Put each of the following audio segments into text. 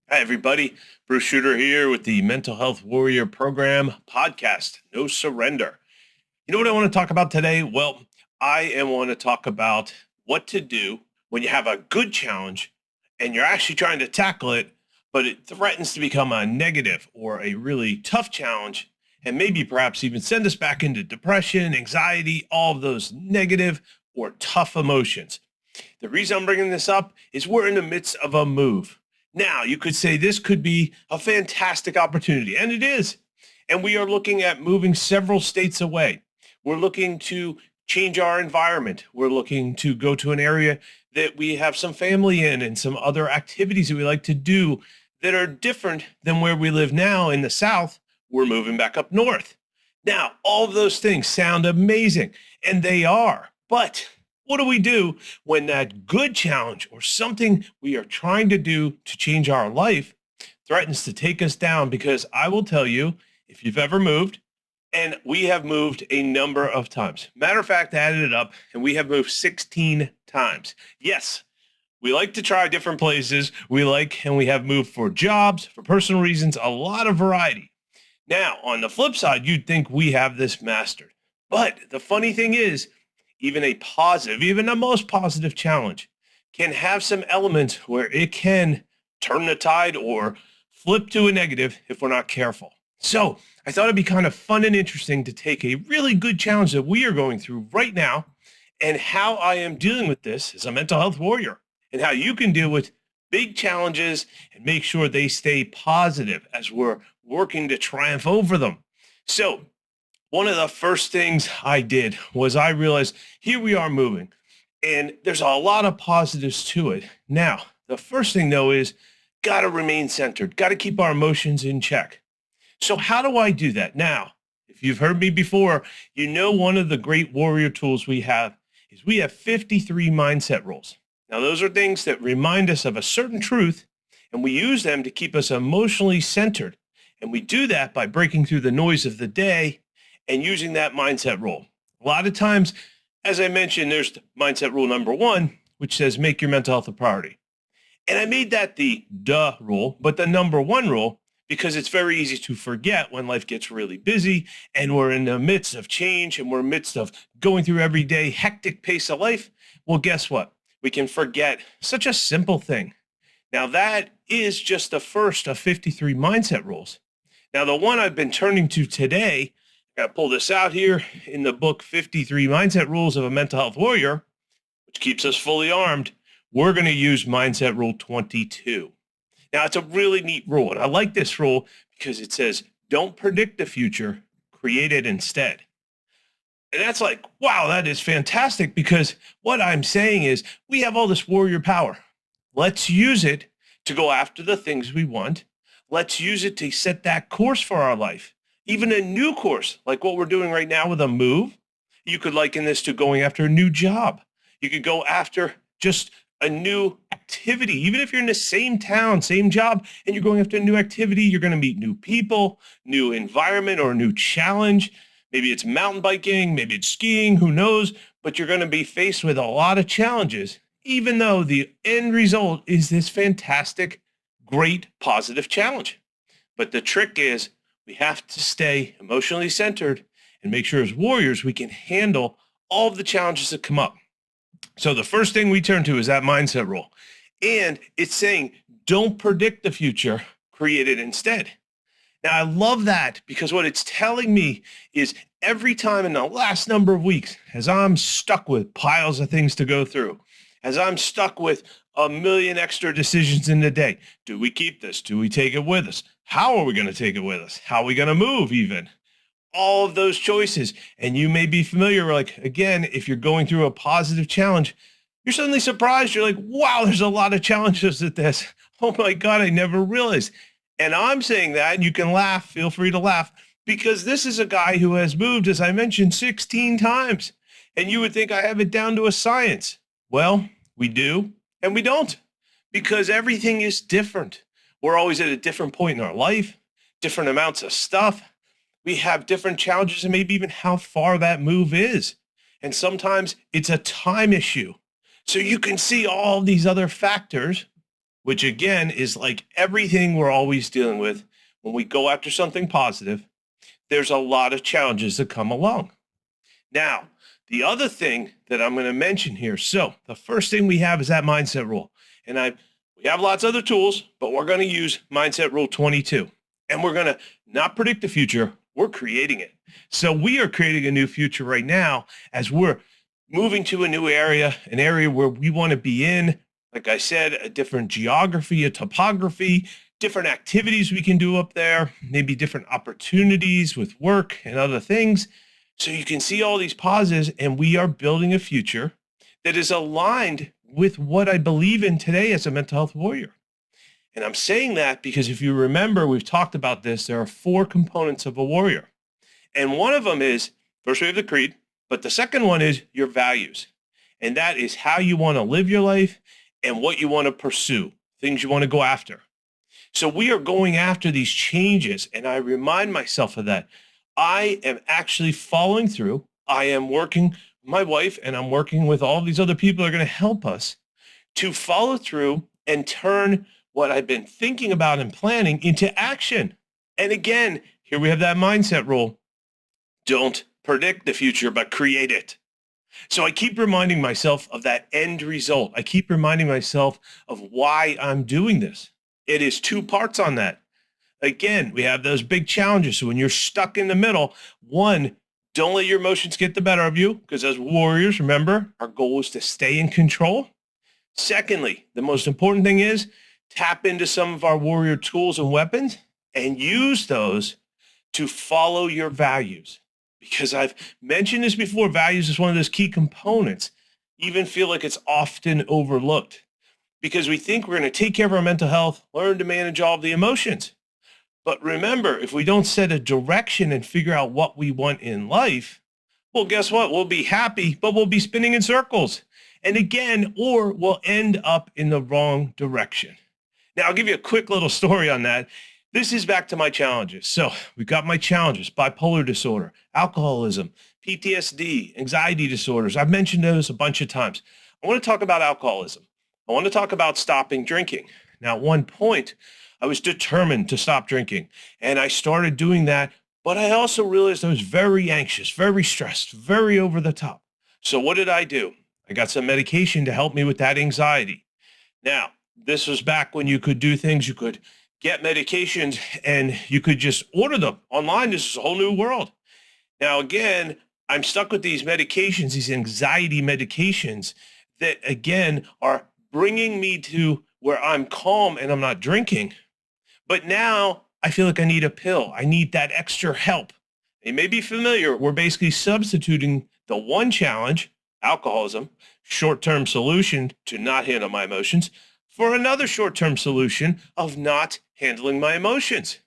Hi, everybody. Bruce Schutter here with the Mental Health Warrior Program podcast, No Surrender. You know what I want to talk about today? Well, want to talk about what to do when you have a good challenge and you're actually trying to tackle it, but it threatens to become a negative or a really tough challenge, and maybe perhaps even send us back into depression, anxiety, all of those negative or tough emotions. The reason I'm bringing this up is we're in the midst of a move. Now, you could say this could be a fantastic opportunity, and it is. And we are looking at moving several states away. We're looking to change our environment. We're looking to go to an area that we have some family in and some other activities that we like to do that are different than where we live now in the South. We're moving back up north. Now, all of those things sound amazing, and they are. But what do we do when that good challenge or something we are trying to do to change our life threatens to take us down? Because I will tell you, if you've ever moved, and we have moved a number of times. Matter of fact, I added it up, and we have moved 16 times. Yes, we like to try different places. We have moved for jobs, for personal reasons, a lot of variety. Now, on the flip side, you'd think we have this mastered. But the funny thing is, even the most positive challenge can have some elements where it can turn the tide or flip to a negative if we're not careful. So I thought it'd be kind of fun and interesting to take a really good challenge that we are going through right now and how I am dealing with this as a mental health warrior and how you can deal with big challenges and make sure they stay positive as we're working to triumph over them. So one of the first things I did was I realized here we are moving and there's a lot of positives to it. Now, the first thing though is got to remain centered, got to keep our emotions in check. So how do I do that? Now, if you've heard me before, you know one of the great warrior tools we have is we have 53 mindset rules. Now, those are things that remind us of a certain truth, and we use them to keep us emotionally centered. And we do that by breaking through the noise of the day and using that mindset rule. A lot of times, as I mentioned, there's mindset rule number 1, which says make your mental health a priority. And I made that the duh rule, but the number 1 rule, because it's very easy to forget when life gets really busy and we're in the midst of change and we're in the midst of going through everyday hectic pace of life. Well, guess what? We can forget such a simple thing. Now, that is just the first of 53 mindset rules. Now, the one I've been turning to today, I got to pull this out here in the book, 53 Mindset Rules of a Mental Health Warrior, which keeps us fully armed. We're going to use mindset rule 22. Now, it's a really neat rule, and I like this rule because it says, don't predict the future, create it instead. And that's like, wow, that is fantastic, because what I'm saying is we have all this warrior power. Let's use it to go after the things we want. Let's use it to set that course for our life, even a new course, like what we're doing right now with a move. You could liken this to going after a new job. You could go after just a new activity. Even if you're in the same town, same job, and you're going after a new activity, you're going to meet new people, new environment, or a new challenge. Maybe it's mountain biking, maybe it's skiing, who knows? But you're going to be faced with a lot of challenges, even though the end result is this fantastic, great, positive challenge. But the trick is we have to stay emotionally centered and make sure as warriors we can handle all of the challenges that come up. So the first thing we turn to is that mindset rule. And it's saying, don't predict the future, create it instead. Now, I love that because what it's telling me is every time in the last number of weeks, as I'm stuck with piles of things to go through, as I'm stuck with a million extra decisions in the day, do we keep this? Do we take it with us? How are we going to take it with us? How are we going to move even? All of those choices. And you may be familiar, like, again, if you're going through a positive challenge, you're suddenly surprised. You're like, wow, there's a lot of challenges at this. Oh my God, I never realized. And I'm saying that, and you can laugh, feel free to laugh, because this is a guy who has moved, as I mentioned, 16 times. And you would think I have it down to a science. Well, we do, and we don't, because everything is different. We're always at a different point in our life, different amounts of stuff. We have different challenges and maybe even how far that move is. And sometimes it's a time issue. So you can see all these other factors which again is like everything we're always dealing with. When we go after something positive, there's a lot of challenges that come along. Now, the other thing that I'm going to mention here. So the first thing we have is that mindset rule. And we have lots of other tools, but we're going to use mindset rule 22. And we're going to not predict the future. We're creating it. So we are creating a new future right now as we're moving to a new area, an area where we want to be in. Like I said, a different geography, a topography, different activities we can do up there, maybe different opportunities with work and other things. So you can see all these pauses, and we are building a future that is aligned with what I believe in today as a mental health warrior. And I'm saying that because if you remember, we've talked about this, there are 4 components of a warrior. And one of them is, first we have the creed, but the second one is your values. And that is how you want to live your life and what you want to pursue, things you want to go after. So we are going after these changes, and I remind myself of that. I am actually following through. I am working with my wife, and I'm working with all these other people that are going to help us to follow through and turn what I've been thinking about and planning into action. And again, here we have that mindset rule. Don't predict the future, but create it. So I keep reminding myself of that end result. I keep reminding myself of why I'm doing this. It is 2 parts on that. Again, we have those big challenges. So when you're stuck in the middle, 1, don't let your emotions get the better of you, because as warriors, remember, our goal is to stay in control. Secondly, the most important thing is tap into some of our warrior tools and weapons and use those to follow your values. Because I've mentioned this before, values is one of those key components. Even feel like it's often overlooked because we think we're going to take care of our mental health, learn to manage all of the emotions. But remember, if we don't set a direction and figure out what we want in life, well, guess what? We'll be happy, but we'll be spinning in circles. And again, or we'll end up in the wrong direction. Now, I'll give you a quick little story on that. This is back to my challenges. So we've got my challenges: bipolar disorder, alcoholism, PTSD, anxiety disorders. I've mentioned those a bunch of times. I want to talk about alcoholism. I want to talk about stopping drinking. Now, at one point, I was determined to stop drinking, and I started doing that, but I also realized I was very anxious, very stressed, very over the top. So what did I do? I got some medication to help me with that anxiety. Now, this was back when you could do things, you could get medications and you could just order them online. This is a whole new world. Now, again, I'm stuck with these medications, these anxiety medications that, again, are bringing me to where I'm calm and I'm not drinking. But now I feel like I need a pill. I need that extra help. It may be familiar. We're basically substituting the one challenge, alcoholism, short-term solution to not handle my emotions, for another short-term solution of not handling my emotions.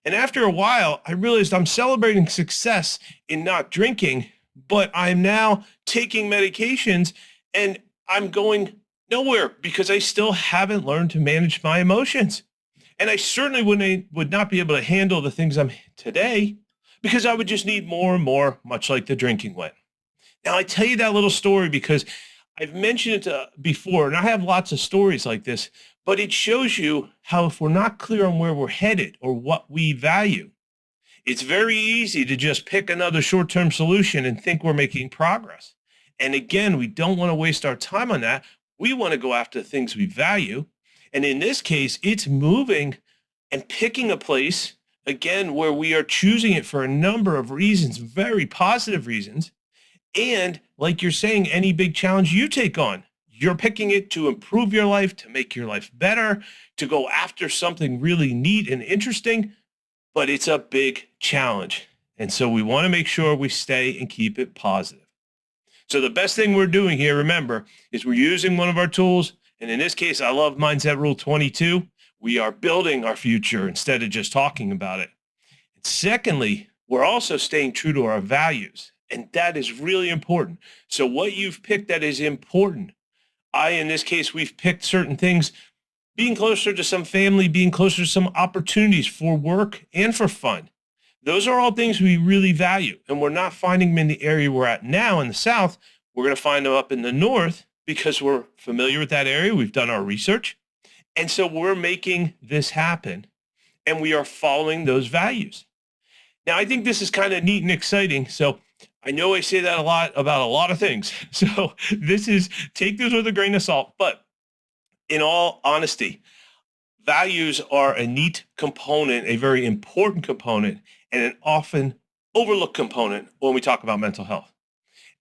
And after a while, I realized I'm celebrating success in not drinking, but I'm now taking medications and I'm going nowhere because I still haven't learned to manage my emotions. And I certainly would not be able to handle the things I'm today because I would just need more and more, much like the drinking went. Now, I tell you that little story because I've mentioned it before, and I have lots of stories like this, but it shows you how if we're not clear on where we're headed or what we value, it's very easy to just pick another short-term solution and think we're making progress. And again, we don't want to waste our time on that. We want to go after the things we value. And in this case, it's moving and picking a place, again, where we are choosing it for a number of reasons, very positive reasons. And like you're saying, any big challenge you take on, you're picking it to improve your life, to make your life better, to go after something really neat and interesting, but it's a big challenge. And so we want to make sure we stay and keep it positive. So the best thing we're doing here, remember, is we're using one of our tools. And in this case, I love Mindset Rule 22. We are building our future instead of just talking about it. And secondly, we're also staying true to our values. And that is really important. So what you've picked that is important. In this case, we've picked certain things, being closer to some family, being closer to some opportunities for work and for fun. Those are all things we really value. And we're not finding them in the area we're at now in the South. We're going to find them up in the North because we're familiar with that area. We've done our research. And so we're making this happen and we are following those values. Now, I think this is kind of neat and exciting. So I know I say that a lot about a lot of things. So take this with a grain of salt. But in all honesty, values are a neat component, a very important component, and an often overlooked component when we talk about mental health.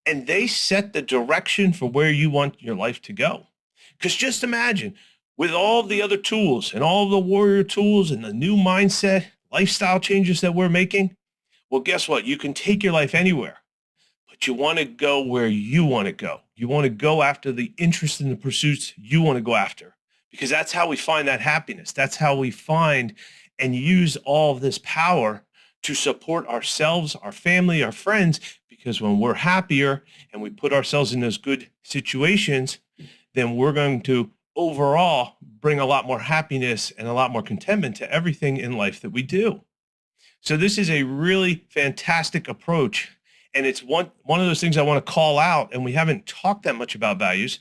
And they set the direction for where you want your life to go. Because just imagine, with all the other tools and all the warrior tools and the new mindset, lifestyle changes that we're making, well, guess what? You can take your life anywhere, but you want to go where you want to go. You want to go after the interests and the pursuits you want to go after, because that's how we find that happiness. That's how we find and use all of this power to support ourselves, our family, our friends, because when we're happier and we put ourselves in those good situations, then we're going to overall bring a lot more happiness and a lot more contentment to everything in life that we do. So this is a really fantastic approach. And it's one of those things I want to call out. And we haven't talked that much about values,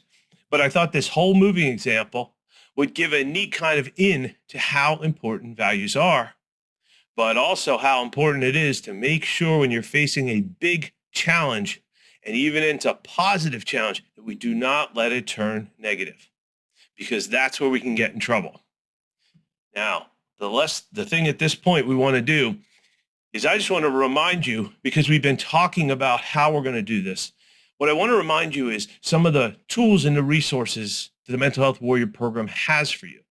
but I thought this whole moving example would give a neat kind of in to how important values are, but also how important it is to make sure when you're facing a big challenge and even into positive challenge that we do not let it turn negative, because that's where we can get in trouble. Now, the thing at this point we want to do is I just want to remind you, because we've been talking about how we're going to do this. What I want to remind you is some of the tools and the resources that the Mental Health Warrior program has for you.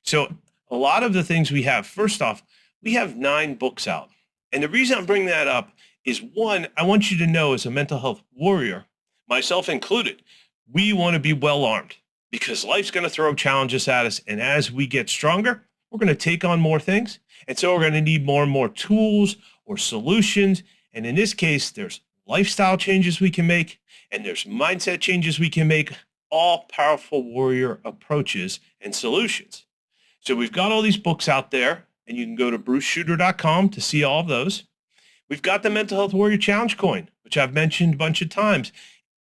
So a lot of the things we have, first off, we have 9 books out. And the reason I'm bringing that up is, one, I want you to know as a mental health warrior, myself included, we want to be well armed, because life's going to throw challenges at us. And as we get stronger, we're going to take on more things. And so we're going to need more and more tools or solutions. And in this case, there's lifestyle changes we can make, and there's mindset changes we can make, all powerful warrior approaches and solutions. So we've got all these books out there, and you can go to bruceschutter.com to see all of those. We've got the Mental Health Warrior Challenge coin, which I've mentioned a bunch of times.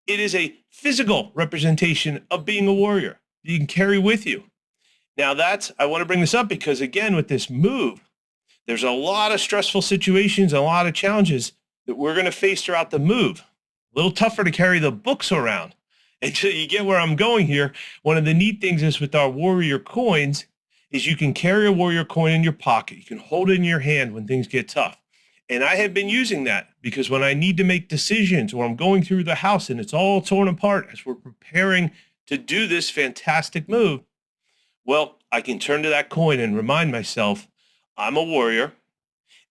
It is a physical representation of being a warrior you can carry with you. Now I want to bring this up because, again, with this move, there's a lot of stressful situations, a lot of challenges that we're going to face throughout the move. A little tougher to carry the books around. And so you get where I'm going here. One of the neat things is with our warrior coins is you can carry a warrior coin in your pocket. You can hold it in your hand when things get tough. And I have been using that because when I need to make decisions or I'm going through the house and it's all torn apart as we're preparing to do this fantastic move, well, I can turn to that coin and remind myself I'm a warrior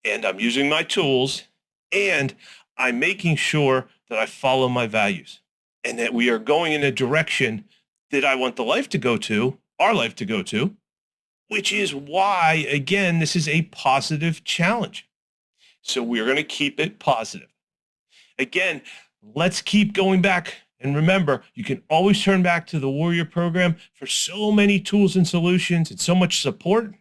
and I'm using my tools and I'm making sure that I follow my values and that we are going in a direction that I want the life to go to, our life to go to, which is why, again, this is a positive challenge. So we're going to keep it positive. Again, let's keep going back. And remember, you can always turn back to the Warrior program for so many tools and solutions and so much support.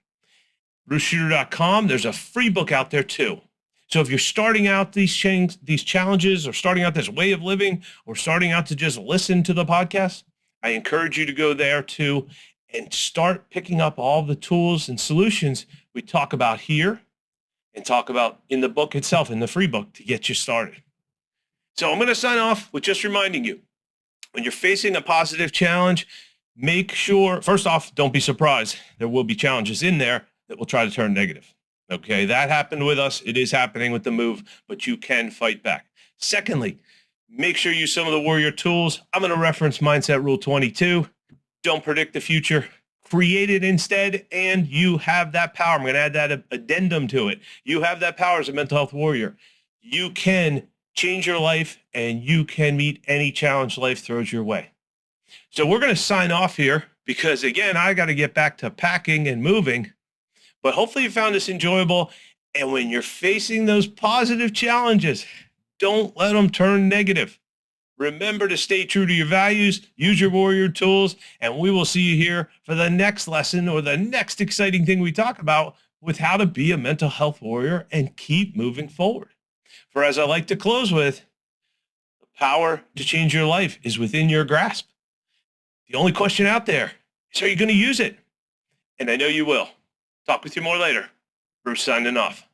bruceschutter.com, there's a free book out there too. So if you're starting out these challenges or starting out this way of living or starting out to just listen to the podcast, I encourage you to go there too and start picking up all the tools and solutions we talk about here and talk about in the book itself, in the free book, to get you started. So I'm going to sign off with just reminding you, when you're facing a positive challenge, make sure, first off, don't be surprised. There will be challenges in there that will try to turn negative. Okay, that happened with us. It is happening with the move, but you can fight back. Secondly, make sure you use some of the warrior tools. I'm going to reference Mindset Rule 22. Don't predict the future. Create it instead, and you have that power. I'm going to add that addendum to it. You have that power as a mental health warrior. You can change your life, and you can meet any challenge life throws your way. So we're going to sign off here because, again, I got to get back to packing and moving. But hopefully you found this enjoyable. And when you're facing those positive challenges, don't let them turn negative. Remember to stay true to your values, use your warrior tools, and we will see you here for the next lesson or the next exciting thing we talk about with how to be a mental health warrior and keep moving forward. For as I like to close with, the power to change your life is within your grasp. The only question out there is, are you going to use it? And I know you will. Talk with you more later. Bruce signing off.